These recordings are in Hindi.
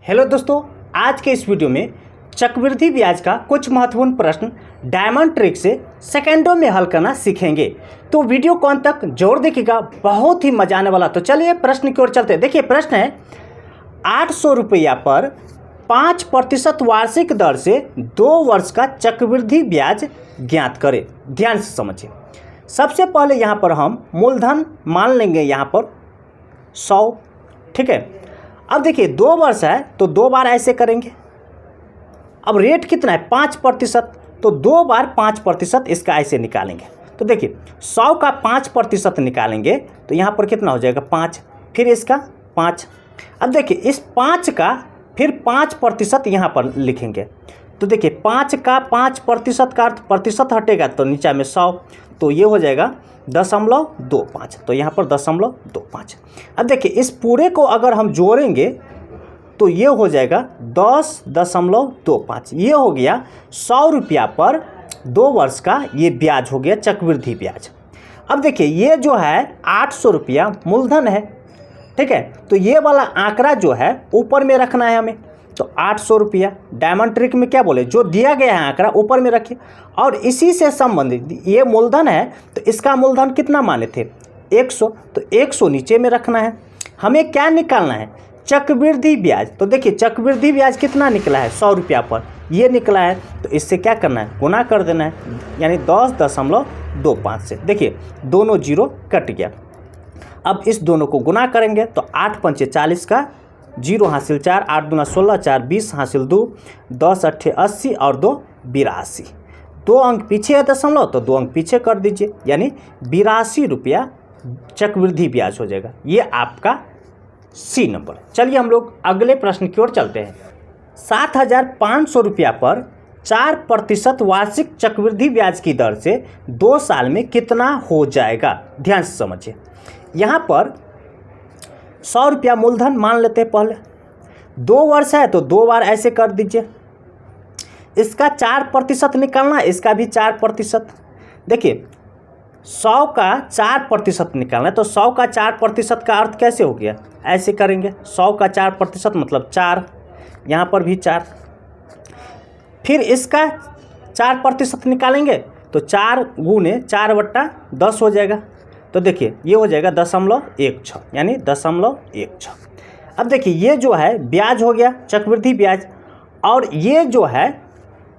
हेलो दोस्तों, आज के इस वीडियो में चक्रवृद्धि ब्याज का कुछ महत्वपूर्ण प्रश्न डायमंड ट्रिक से सेकंडों में हल करना सीखेंगे। तो वीडियो को अंत तक जरूर देखिएगा, बहुत ही मजा आने वाला। तो चलिए प्रश्न की ओर चलते हैं। देखिए प्रश्न है 800 रुपया पर 5% वार्षिक दर से 2 वर्ष का चक्रवृद्धि ब्याज ज्ञात करें। ध्यान से समझिए। सबसे पहले यहाँ पर हम मूलधन मान लेंगे, यहाँ पर 100। ठीक है। अब देखिए 2 वर्ष है तो 2 बार ऐसे करेंगे। अब रेट कितना है 5%, तो 2 बार 5% इसका ऐसे निकालेंगे। तो देखिए 100 का 5% निकालेंगे तो यहाँ पर कितना हो जाएगा 5, फिर इसका 5। अब देखिए इस 5 का फिर 5% यहाँ पर लिखेंगे। तो देखिए 5 का 5% का अर्थ प्रतिशत हटेगा तो नीचे में 100, तो ये हो जाएगा 0.25। तो यहाँ पर 0.25। अब देखिए इस पूरे को अगर हम जोड़ेंगे तो ये हो जाएगा 10.25। ये हो गया 100 रुपया पर 2 वर्ष का ये ब्याज हो गया चक्रवृद्धि ब्याज। अब देखिए ये जो है 800 रुपया मूलधन है। ठीक है, तो ये वाला आंकड़ा जो है ऊपर में रखना है हमें। तो 800 रुपया डायमंड ट्रिक में क्या बोले, जो दिया गया है आंकड़ा ऊपर में रखिए। और इसी से संबंधित ये मूलधन है तो इसका मूलधन कितना माने थे 100, तो 100 नीचे में रखना है। हमें क्या निकालना है चक्रवृद्धि ब्याज। तो देखिए चक्रवृद्धि ब्याज कितना निकला है 100 रुपया पर, ये निकला है। तो इससे क्या करना है गुना कर देना है, यानी 10.25 से। देखिए दोनों जीरो कट गया। अब इस दोनों को गुना करेंगे तो 8 पंचे 40 का 0 हासिल 4, 8 दूना 16, 4 20 हासिल 2, 10 अट्ठे 80 और 2 82। 2 अंक पीछे है दशमलव, तो 2 अंक पीछे कर दीजिए, यानी 82 रुपया चक्रवृद्धि ब्याज हो जाएगा। ये आपका सी नंबर। चलिए हम लोग अगले प्रश्न की ओर चलते हैं। 7,500 रुपया पर 4% वार्षिक चक्रवृद्धि ब्याज की दर से 2 साल में कितना हो जाएगा। ध्यान से समझिए। यहाँ पर 100 रुपया मूलधन मान लेते हैं पहले। 2 वर्ष है तो 2 बार ऐसे कर दीजिए। इसका 4% निकालना है, इसका भी 4%। देखिए 100 का 4% निकालना है, तो 100 का 4% का अर्थ कैसे हो गया, ऐसे करेंगे। 100 का 4% मतलब 4, यहाँ पर भी 4। फिर इसका 4% निकालेंगे तो 4 गुने 4/10 हो जाएगा। तो देखिए ये हो जाएगा 0.16, यानी 0.16। अब देखिए ये जो है ब्याज हो गया चक्रवृद्धि ब्याज। और ये जो है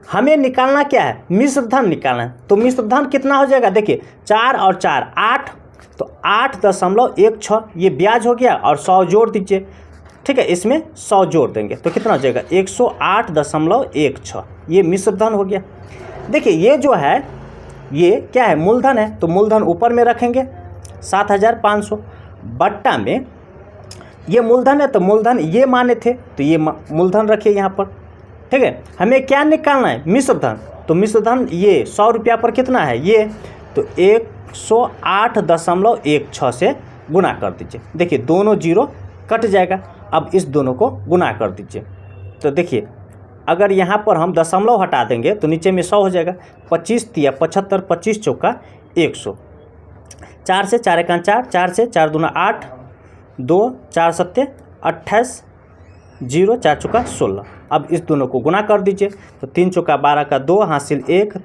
हमें निकालना क्या है, मिश्र धन निकालना है। तो मिश्र धन कितना हो जाएगा, देखिए 4 और 4 8, तो 8.16 ये ब्याज हो गया। और 100 जोड़ दीजिए। ठीक है, इसमें 100 जोड़ देंगे तो कितना हो जाएगा 108.16। ये मिश्र धन हो गया। देखिए ये जो है ये क्या है मूलधन है, तो मूलधन ऊपर में रखेंगे 7,500 बट्टा में ये मूलधन है, तो मूलधन ये माने थे तो ये मूलधन रखिए यहाँ पर। ठीक है, हमें क्या निकालना है मिश्र धन। तो मिश्र धन ये 100 रुपया पर कितना है ये, तो 108.16 से गुना कर दीजिए। देखिए दोनों जीरो कट जाएगा। अब इस दोनों को गुना कर दीजिए। तो देखिए अगर यहाँ पर हम दशमलव हटा देंगे तो नीचे में 100 हो जाएगा। 25 तिया 75, 25 चौका 100। 4 से 4 एकान 4, 4 से 4 दूना 8, 2 4 सत्ते 28, 0 4 चौका 16। अब इस दोनों को गुना कर दीजिए। तो 3 चौका 12 का 2 हासिल 1,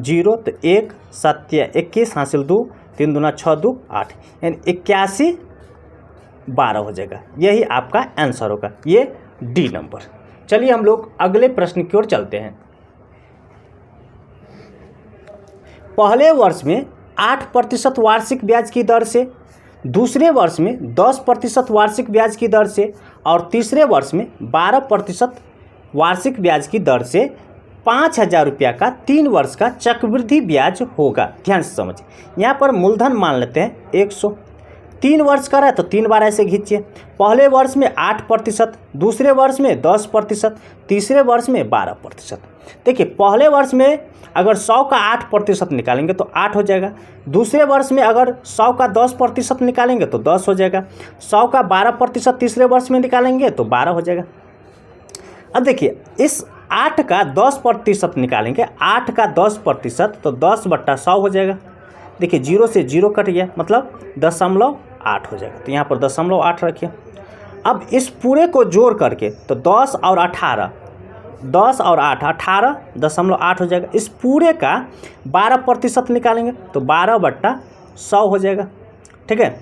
0 तो 1 7 21 हासिल 2, 3 दूना 6 2 8, यानी 81 12 हो जाएगा। यही आपका आंसर होगा, ये डी नंबर। चलिए हम लोग अगले प्रश्न की ओर चलते हैं। पहले वर्ष में 8% वार्षिक ब्याज की दर से, दूसरे वर्ष में 10% वार्षिक ब्याज की दर से और तीसरे वर्ष में 12% वार्षिक ब्याज की दर से 5,000 रुपया का 3 वर्ष का चक्रवृद्धि ब्याज होगा। ध्यान से समझिए। यहाँ पर मूलधन मान लेते हैं 100। 3 वर्ष का है तो 3 बार ऐसे खींचिए। पहले वर्ष में 8%, दूसरे वर्ष में 10%, तीसरे वर्ष में 12%। देखिए पहले वर्ष में अगर 100 का 8% निकालेंगे तो 8 हो जाएगा। दूसरे वर्ष में अगर 100 का 10% निकालेंगे तो 10 हो जाएगा। 100 का 12% तीसरे वर्ष में निकालेंगे तो 12 हो जाएगा। अब देखिए इस 8 का 10% निकालेंगे, 8 का 10% तो 10/100 हो जाएगा। देखिए 0 से 0 कट गया, मतलब 0.8 हो जाएगा। तो यहाँ पर 0.8 रखिए। अब इस पूरे को जोड़ करके तो 10 और 18, 10 और 8 18.8 हो जाएगा। इस पूरे का 12% निकालेंगे तो 12/100 हो जाएगा। ठीक है,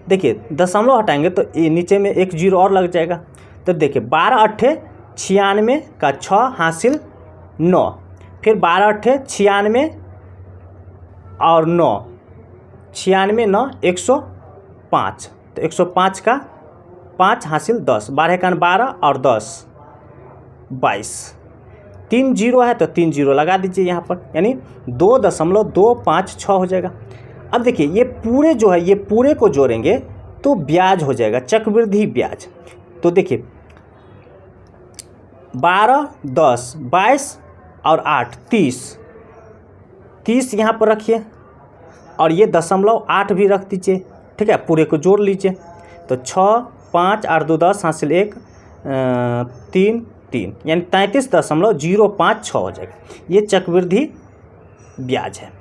देखिए दशमलव हटाएंगे तो ये नीचे में एक जीरो और लग जाएगा। तो देखिए 12 अट्ठे 96 का 6 हासिल 9, फिर 12 अट्ठे 96 और 9, 96 9 105, तो 105 का 5 हासिल 10, 12 का 12 और 10 22, 3 जीरो है तो 3 जीरो लगा दीजिए यहाँ पर, यानी 2.256 हो जाएगा। अब देखिए ये पूरे जो है, ये पूरे को जोड़ेंगे तो ब्याज हो जाएगा चक्रवृद्धि ब्याज। तो देखिए 12 10 22 और 8 30 यहाँ पर रखिए, और ये 0.8 भी रख दीजिए। ठीक है, पूरे को जोड़ लीजिए तो 6 5 8 2 10 हासिल 1 3 3, यानी 33.056 हो जाएगा। ये चक्रवृद्धि ब्याज है।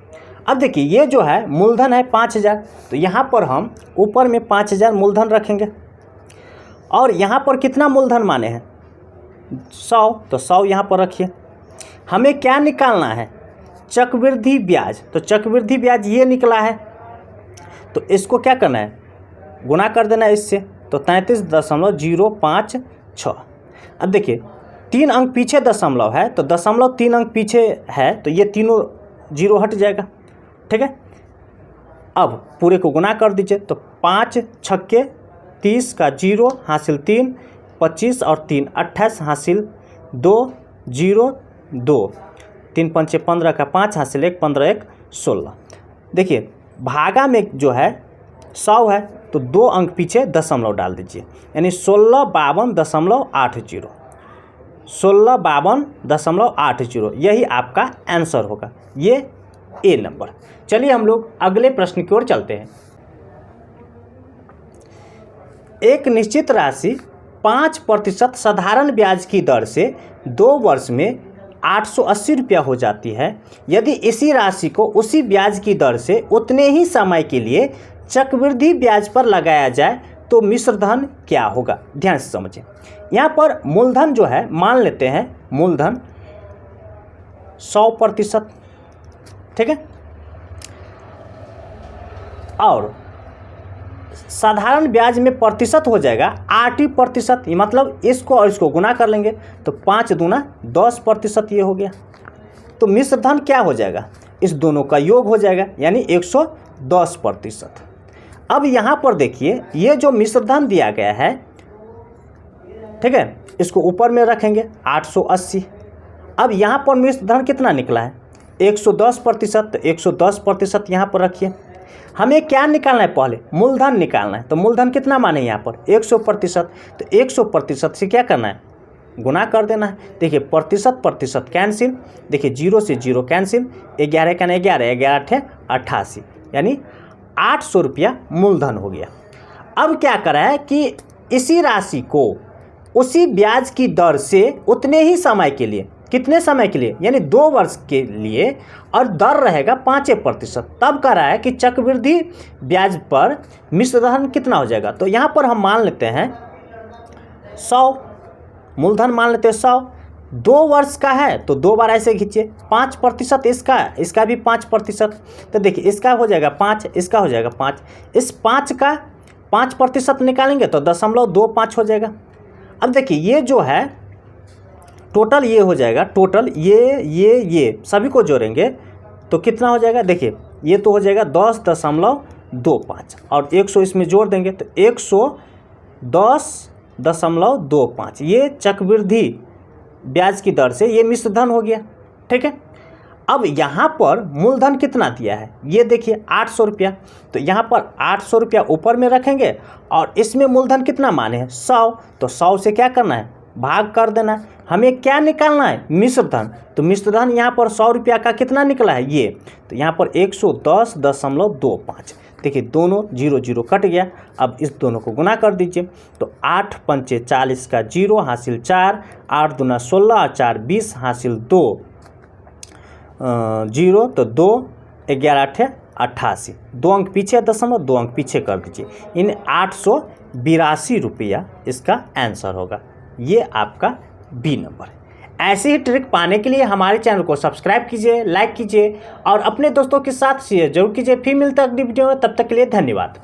अब देखिए ये जो है मूलधन है 5000, तो यहाँ पर हम ऊपर में 5000 मूलधन रखेंगे, और यहाँ पर कितना मूलधन माने हैं 100, तो 100 यहाँ पर रखिए। हमें क्या निकालना है चक्रवृद्धि ब्याज, तो चक्रवृद्धि ब्याज ये निकला है, तो इसको क्या करना है गुना कर देना है इससे, तो 33.056। अब देखिए 3 अंक पीछे दशमलव है, तो दशमलव 3 अंक पीछे है, तो ये तीनों जीरो हट जाएगा। ठीक है, अब पूरे को गुना कर दीजिए तो 5 छक्के 30 का 0 हासिल 3, 25 और 3 28 हासिल 2 0 2, 3 पंचे 15 का 5 हासिल 1, 15 1 16। देखिए भागा में जो है 100 है, तो 2 अंक पीछे दशमलव डाल दीजिए, यानी 1652.80, 1652.80, यही आपका आंसर होगा, ये ए नंबर। चलिए हम लोग अगले प्रश्न की ओर चलते हैं। एक निश्चित राशि 5% साधारण ब्याज की दर से 2 वर्ष में 880 रुपया हो जाती है। यदि इसी राशि को उसी ब्याज की दर से उतने ही समय के लिए चक्रवृद्धि ब्याज पर लगाया जाए तो मिश्र धन क्या होगा। ध्यान से समझें, यहाँ पर मूलधन जो है मान लेते हैं मूलधन 100%। ठीक है, और साधारण ब्याज में प्रतिशत हो जाएगा 8%, मतलब इसको और इसको गुना कर लेंगे तो 5 दूना 10% ये हो गया। तो मिश्र धन क्या हो जाएगा, इस दोनों का योग हो जाएगा, यानी 110%। अब यहाँ पर देखिए ये जो मिश्र धन दिया गया है, ठीक है, इसको ऊपर में रखेंगे 880। अब यहाँ पर मिश्र धन कितना निकला है 110%, तो 110% यहाँ पर रखिए। हमें क्या निकालना है, पहले मूलधन निकालना है, तो मूलधन कितना माने यहाँ पर 100%, तो 100% से क्या करना है गुना कर देना है। देखिए प्रतिशत कैंसिल, देखिए 0 से 0 कैंसिल, 11 का 11, 11 88, यानी 800 रुपया मूलधन हो गया। अब क्या करा है कि इसी राशि को उसी ब्याज की दर से उतने ही समय के लिए, कितने समय के लिए, यानी 2 वर्ष के लिए, और दर रहेगा 5%, तब कह रहा है कि चक्रवृद्धि ब्याज पर मिश्र धन कितना हो जाएगा। तो यहाँ पर हम मान लेते हैं 100, मूलधन मान लेते हैं 100, 2 वर्ष का है तो 2 बार ऐसे खींचिए, 5% इसका भी 5%, तो देखिए इसका हो जाएगा 5, इसका हो जाएगा 5, इस 5 का 5% निकालेंगे तो 0.25 हो जाएगा। अब देखिए ये जो है टोटल ये हो जाएगा, टोटल ये सभी को जोड़ेंगे तो कितना हो जाएगा, देखिए ये तो हो जाएगा 10.25, और 100 इसमें जोड़ देंगे तो 110.25, ये चक्रवृद्धि ब्याज की दर से ये मिश्र धन हो गया। ठीक है, अब यहाँ पर मूलधन कितना दिया है ये देखिए 800 रुपया, तो यहाँ पर 800 रुपया ऊपर में रखेंगे, और इसमें मूलधन कितना माने हैं 100, तो 100 से क्या करना है भाग कर देना है। हमें क्या निकालना है मिश्र धन, तो मिश्र धन यहाँ पर 100 रुपया का कितना निकला है ये, तो यहाँ पर 110.25, देखिए दोनों 0 0 कट गया। अब इस दोनों को गुना कर दीजिए तो 8 पंचे 40 का 0 हासिल 4, 8 दूना 16 और 4 20 हासिल 2 0, तो 2 11 8 88, 2 अंक पीछे दशमलव 2 अंक पीछे कर दीजिए, इन 800 ₹82 इसका आंसर होगा। ये आपका बी नंबर है। ऐसी ही ट्रिक पाने के लिए हमारे चैनल को सब्सक्राइब कीजिए, लाइक कीजिए और अपने दोस्तों के साथ शेयर जरूर कीजिए। फिर मिलता है अगली वीडियो में, तब तक के लिए धन्यवाद।